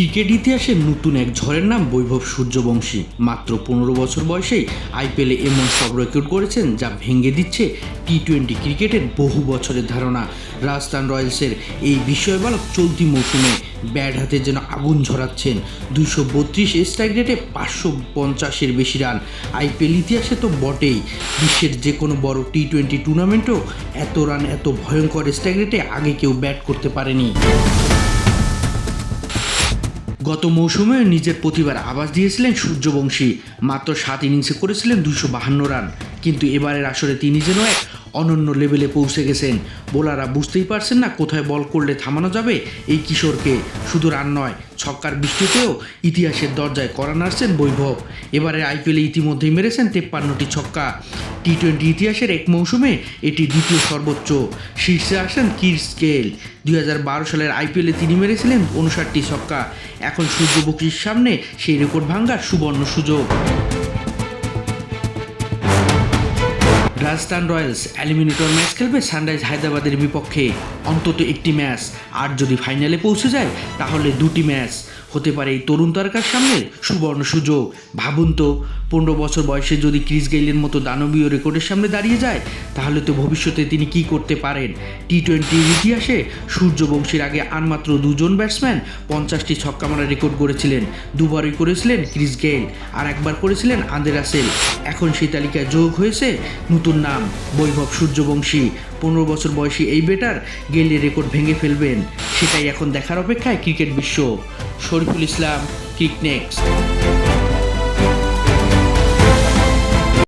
Cricket ইতিহাসে নতুন এক ঝড়ের নাম বৈভব সূর্যবংশী। মাত্র 15 বছর বয়সেই আইপিএলে এমন সব রেকর্ড করেছেন যা ভেঙে দিচ্ছে টি-20 ক্রিকেটের বহু বছরের ধারণা। রাজস্থান রয়্যালসের এই বিস্ময়বালক চলতি মৌসুমে ব্যাট হাতে যেন আগুন ঝরাচ্ছেন। 232 স্ট্রাইক রেটে 550-এর বেশি রান। আইপিএল ইতিহাসে তো বটেই, বিশ্বের যে কোনো বড় টি-20 টুর্নামেন্টও এত রান এত ভয়ঙ্কর স্ট্রাইক রেটে আগে কেউ ব্যাট করতে পারেনি। গত মৌসুমে নিজের প্রতিভার আভাস দিয়েছিলেন সূর্যবংশী। মাত্র 7 ইনিংসে করেছিলেন 252 রান, কিন্তু এবারের আসরে তিনি যেন এক অনন্য লেভেলে পৌঁছে গেছেন। বোলাররা বুঝতেই পারছেন না কোথায় বল করলে থামানো যাবে এই কিশোরকে। শুধু রান নয়, ছক্কার বৃষ্টিতেও ইতিহাসের দরজায় কড়া নাড়ছেন বৈভব। এবারের আইপিএলে ইতিমধ্যেই মেরেছেন 53টি ছক্কা। টি-20 ইতিহাসের এক মৌসুমে এটি দ্বিতীয় সর্বোচ্চ। শীর্ষে আসেন ক্রিস গেইল। 2012 সালের আইপিএলে তিনি মেরেছিলেন 59টি ছক্কা। এখন সূর্যবংশীর সামনে সেই রেকর্ড ভাঙার সুবর্ণ সুযোগ। রাজস্থান রয়্যালস এলিমিনেটর ম্যাচ খেলবে সানরাইজ হায়দ্রাবাদের বিপক্ষে। অন্তত একটি ম্যাচ, আর যদি ফাইনালে পৌঁছে যায় তাহলে 2টি ম্যাচ হতে পারে এই তরুণ তারকার সামনে সুবর্ণ সুযোগ। ভাবুন তো, 15 বছর বয়সে যদি ক্রিস গেইলের মতো দানবীয় রেকর্ডের সামনে দাঁড়িয়ে যায়, তাহলে তো ভবিষ্যতে তিনি কি করতে পারেন। টি-20 ইতিহাসে সূর্যবংশীর আগে আর মাত্র 2 জন ব্যাটসম্যান 50টি ছক্কা মারার রেকর্ড করেছিলেন। দুবারই করেছিলেন ক্রিস গেইল, আর একবার করেছিলেন আন্দ্রে রাসেল। এখন সেই তালিকায় যোগ হয়েছে নতুন নাম বৈভব সূর্যবংশী। 15 বছর বয়সী এই ব্যাটার গেইলের রেকর্ড ভেঙে ফেলবেন, সেটাই এখন দেখার অপেক্ষায় ক্রিকেট বিশ্ব। শরীফুল ইসলাম, ক্রিক নেক্সট।